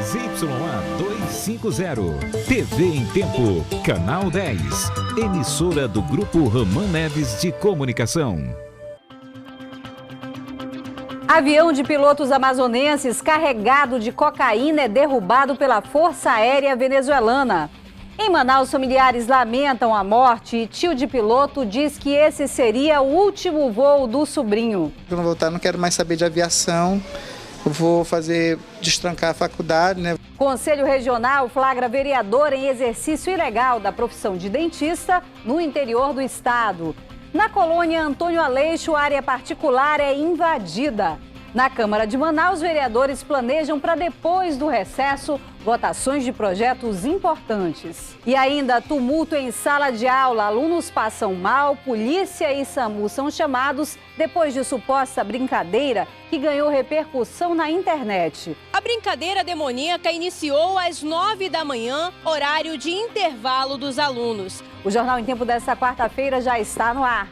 ZYA 250, TV em Tempo, Canal 10, emissora do Grupo Roman Neves de Comunicação. Avião de pilotos amazonenses carregado de cocaína é derrubado pela Força Aérea Venezuelana. Em Manaus, familiares lamentam a morte e tio de piloto diz que esse seria o último voo do sobrinho. Quando voltar, não quero mais saber de aviação. Eu vou destrancar a faculdade, né? Conselho Regional flagra vereador em exercício ilegal da profissão de dentista no interior do estado. Na colônia Antônio Aleixo, área particular é invadida. Na Câmara de Manaus, vereadores planejam para depois do recesso votações de projetos importantes. E ainda tumulto em sala de aula, alunos passam mal, polícia e SAMU são chamados depois de suposta brincadeira que ganhou repercussão na internet. A brincadeira demoníaca iniciou às 9 da manhã, horário de intervalo dos alunos. O Jornal em Tempo desta quarta-feira já está no ar.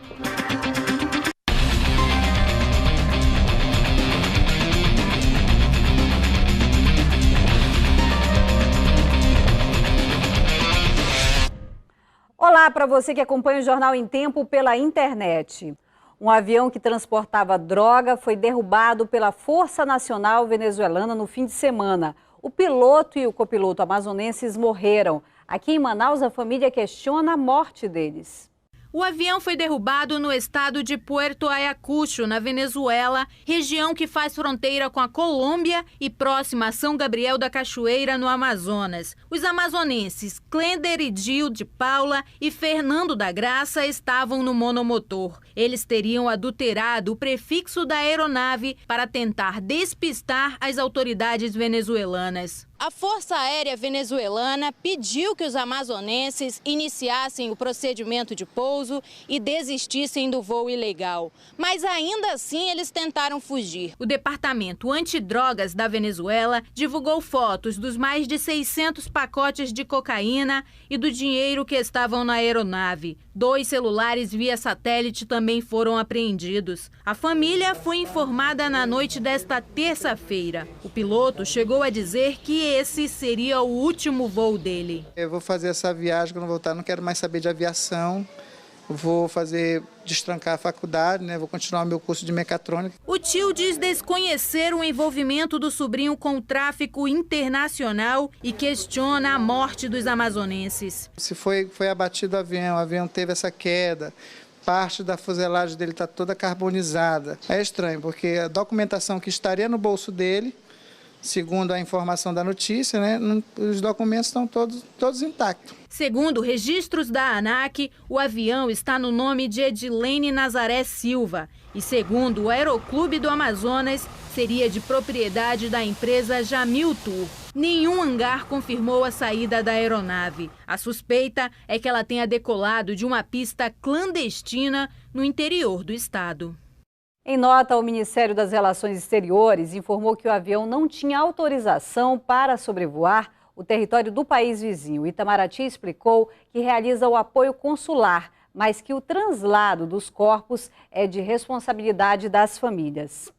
Olá para você que acompanha o Jornal em Tempo pela internet. Um avião que transportava droga foi derrubado pela Força Nacional Venezuelana no fim de semana. O piloto e o copiloto amazonenses morreram. Aqui em Manaus, a família questiona a morte deles. O avião foi derrubado no estado de Puerto Ayacucho, na Venezuela, região que faz fronteira com a Colômbia e próxima a São Gabriel da Cachoeira, no Amazonas. Os amazonenses Clender e Gil de Paula e Fernando da Graça estavam no monomotor. Eles teriam adulterado o prefixo da aeronave para tentar despistar as autoridades venezuelanas. A Força Aérea Venezuelana pediu que os amazonenses iniciassem o procedimento de pouso e desistissem do voo ilegal. Mas ainda assim eles tentaram fugir. O Departamento Antidrogas da Venezuela divulgou fotos dos mais de 600 pacotes de cocaína e do dinheiro que estavam na aeronave. 2 celulares via satélite também foram apreendidos. A família foi informada na noite desta terça-feira. O piloto chegou a dizer que esse seria o último voo dele. Eu vou fazer essa viagem, quando voltar, não quero mais saber de aviação. Eu vou destrancar a faculdade, né? Vou continuar o meu curso de mecatrônica. O tio diz desconhecer o envolvimento do sobrinho com o tráfico internacional e questiona a morte dos amazonenses. Se foi abatido o avião teve essa queda. Parte da fuselagem dele está toda carbonizada. É estranho, porque a documentação que estaria no bolso dele, segundo a informação da notícia, né, os documentos estão todos intactos. Segundo registros da ANAC, o avião está no nome de Edilene Nazaré Silva. E segundo o Aeroclube do Amazonas, seria de propriedade da empresa Jamil Tour. Nenhum hangar confirmou a saída da aeronave. A suspeita é que ela tenha decolado de uma pista clandestina no interior do estado. Em nota, o Ministério das Relações Exteriores informou que o avião não tinha autorização para sobrevoar o território do país vizinho. O Itamaraty explicou que realiza o apoio consular, mas que o translado dos corpos é de responsabilidade das famílias.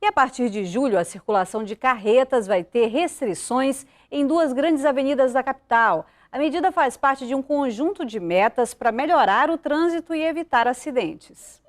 E a partir de julho, a circulação de carretas vai ter restrições em 2 grandes avenidas da capital. A medida faz parte de um conjunto de metas para melhorar o trânsito e evitar acidentes.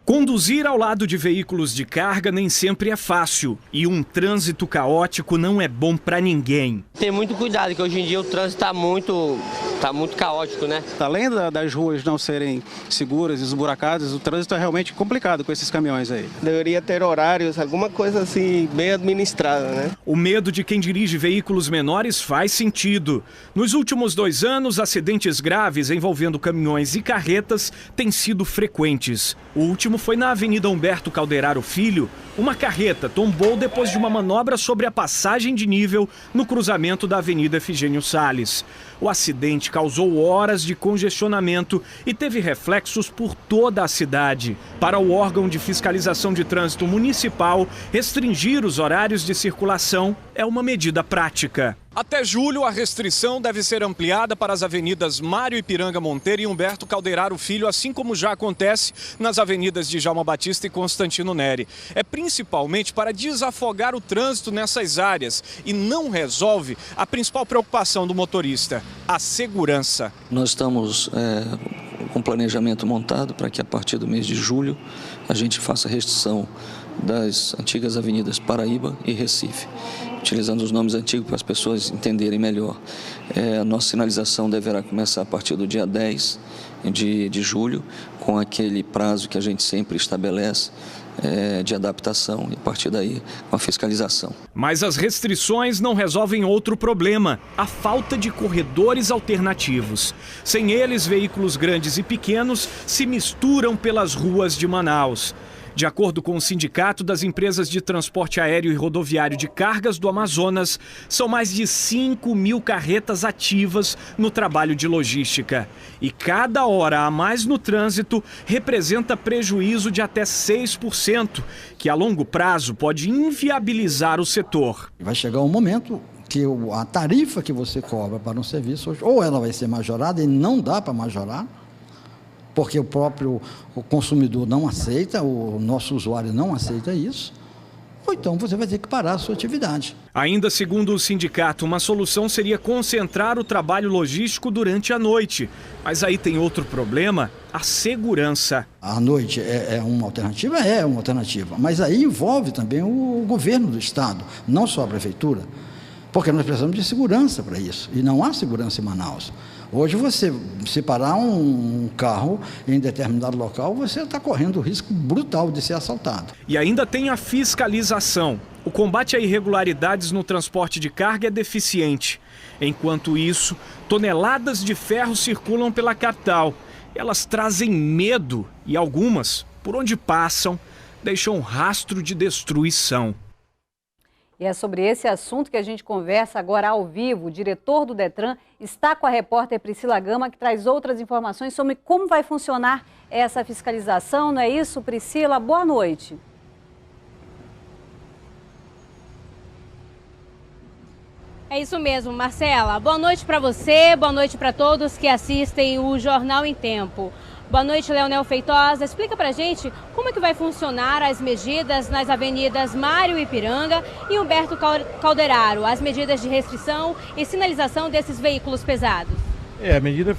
Conduzir ao lado de veículos de carga nem sempre é fácil e um trânsito caótico não é bom para ninguém. Tem muito cuidado, que hoje em dia o trânsito está muito caótico, né? Além das ruas não serem seguras e esburacadas, o trânsito é realmente complicado com esses caminhões aí. Deveria ter horários, alguma coisa assim, bem administrada, né? O medo de quem dirige veículos menores faz sentido. Nos últimos 2 anos, acidentes graves envolvendo caminhões e carretas têm sido frequentes. O último foi na Avenida Humberto Calderaro Filho. Uma carreta tombou depois de uma manobra sobre a passagem de nível no cruzamento da Avenida Efigênio Salles. O acidente causou horas de congestionamento e teve reflexos por toda a cidade. Para o órgão de fiscalização de trânsito municipal, restringir os horários de circulação é uma medida prática. Até julho, a restrição deve ser ampliada para as avenidas Mário Ipiranga Monteiro e Humberto Calderaro Filho, assim como já acontece nas avenidas de Djalma Batista e Constantino Neri. É principalmente para desafogar o trânsito nessas áreas e não resolve a principal preocupação do motorista, a segurança. Nós estamos com planejamento montado para que a partir do mês de julho a gente faça a restrição das antigas avenidas Paraíba e Recife, utilizando os nomes antigos para as pessoas entenderem melhor. A nossa sinalização deverá começar a partir do dia 10 de julho, com aquele prazo que a gente sempre estabelece de adaptação e a partir daí com a fiscalização. Mas as restrições não resolvem outro problema, a falta de corredores alternativos. Sem eles, veículos grandes e pequenos se misturam pelas ruas de Manaus. De acordo com o Sindicato das Empresas de Transporte Aéreo e Rodoviário de Cargas do Amazonas, são mais de 5.000 carretas ativas no trabalho de logística. E cada hora a mais no trânsito representa prejuízo de até 6%, que a longo prazo pode inviabilizar o setor. Vai chegar um momento que a tarifa que você cobra para um serviço, ou ela vai ser majorada e não dá para majorar, porque o consumidor não aceita, o nosso usuário não aceita isso, ou então você vai ter que parar a sua atividade. Ainda segundo o sindicato, uma solução seria concentrar o trabalho logístico durante a noite. Mas aí tem outro problema, a segurança. A noite é uma alternativa? É uma alternativa, mas aí envolve também o governo do estado, não só a prefeitura, porque nós precisamos de segurança para isso, e não há segurança em Manaus. Hoje, você se parar um carro em determinado local, você está correndo o risco brutal de ser assaltado. E ainda tem a fiscalização. O combate a irregularidades no transporte de carga é deficiente. Enquanto isso, toneladas de ferro circulam pela capital. Elas trazem medo e algumas, por onde passam, deixam um rastro de destruição. E é sobre esse assunto que a gente conversa agora ao vivo. O diretor do Detran está com a repórter Priscila Gama, que traz outras informações sobre como vai funcionar essa fiscalização. Não é isso, Priscila? Boa noite. É isso mesmo, Marcela. Boa noite para você, boa noite para todos que assistem o Jornal em Tempo. Boa noite, Leonel Feitosa. Explica pra gente como é que vai funcionar as medidas nas avenidas Mário Ipiranga e Humberto Calderaro, as medidas de restrição e sinalização desses veículos pesados. A medida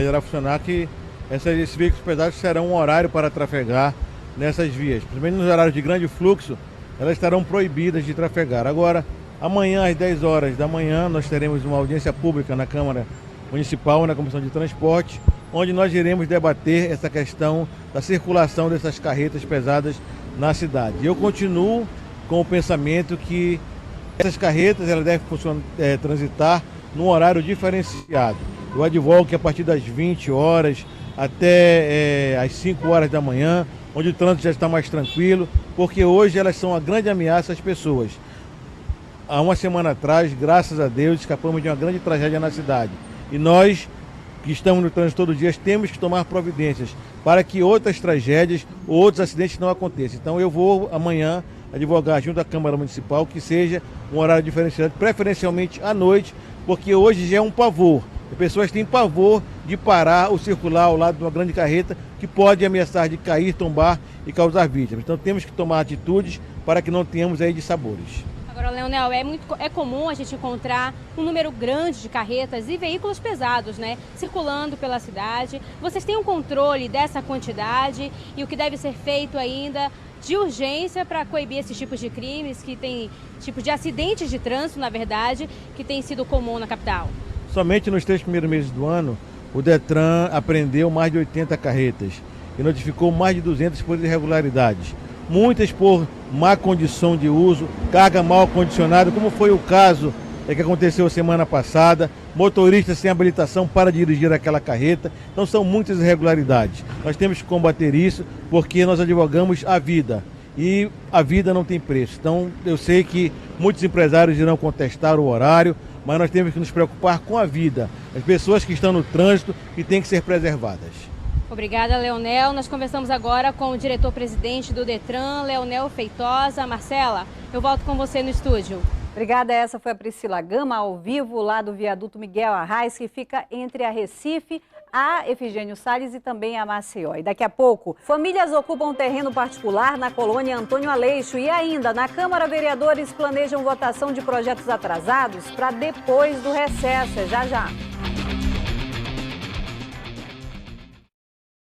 irá funcionar que esses veículos pesados terão um horário para trafegar nessas vias. Principalmente nos horários de grande fluxo, elas estarão proibidas de trafegar. Agora, amanhã às 10 horas da manhã, nós teremos uma audiência pública na Câmara Municipal, na Comissão de Transporte, onde nós iremos debater essa questão da circulação dessas carretas pesadas na cidade. Eu continuo com o pensamento que essas carretas elas devem transitar num horário diferenciado. Eu advogo que a partir das 20 horas até as 5 horas da manhã, onde o trânsito já está mais tranquilo, porque hoje elas são uma grande ameaça às pessoas. Há uma semana atrás, graças a Deus, escapamos de uma grande tragédia na cidade. E nós, que estamos no trânsito todos os dias, temos que tomar providências para que outras tragédias ou outros acidentes não aconteçam. Então eu vou amanhã advogar junto à Câmara Municipal que seja um horário diferenciado, preferencialmente à noite, porque hoje já é um pavor. As pessoas têm pavor de parar ou circular ao lado de uma grande carreta que pode ameaçar de cair, tombar e causar vítimas. Então temos que tomar atitudes para que não tenhamos aí dissabores. Agora, Leonel, é comum a gente encontrar um número grande de carretas e veículos pesados, né, circulando pela cidade. Vocês têm um controle dessa quantidade e o que deve ser feito ainda de urgência para coibir esses tipos de crimes, que tem tipos de acidentes de trânsito, na verdade, que tem sido comum na capital? Somente nos 3 primeiros meses do ano, o Detran apreendeu mais de 80 carretas e notificou mais de 200 por irregularidades. Muitas por má condição de uso, carga mal acondicionada, como foi o caso que aconteceu semana passada, motoristas sem habilitação para dirigir aquela carreta. Então são muitas irregularidades. Nós temos que combater isso porque nós advogamos a vida e a vida não tem preço. Então eu sei que muitos empresários irão contestar o horário, mas nós temos que nos preocupar com a vida, as pessoas que estão no trânsito e têm que ser preservadas. Obrigada, Leonel. Nós conversamos agora com o diretor-presidente do Detran, Leonel Feitosa. Marcela, eu volto com você no estúdio. Obrigada, essa foi a Priscila Gama, ao vivo, lá do viaduto Miguel Arraes, que fica entre a Recife, a Efigênio Salles e também a Maceió. E daqui a pouco, famílias ocupam terreno particular na colônia Antônio Aleixo e ainda na Câmara, vereadores planejam votação de projetos atrasados para depois do recesso. Já, já.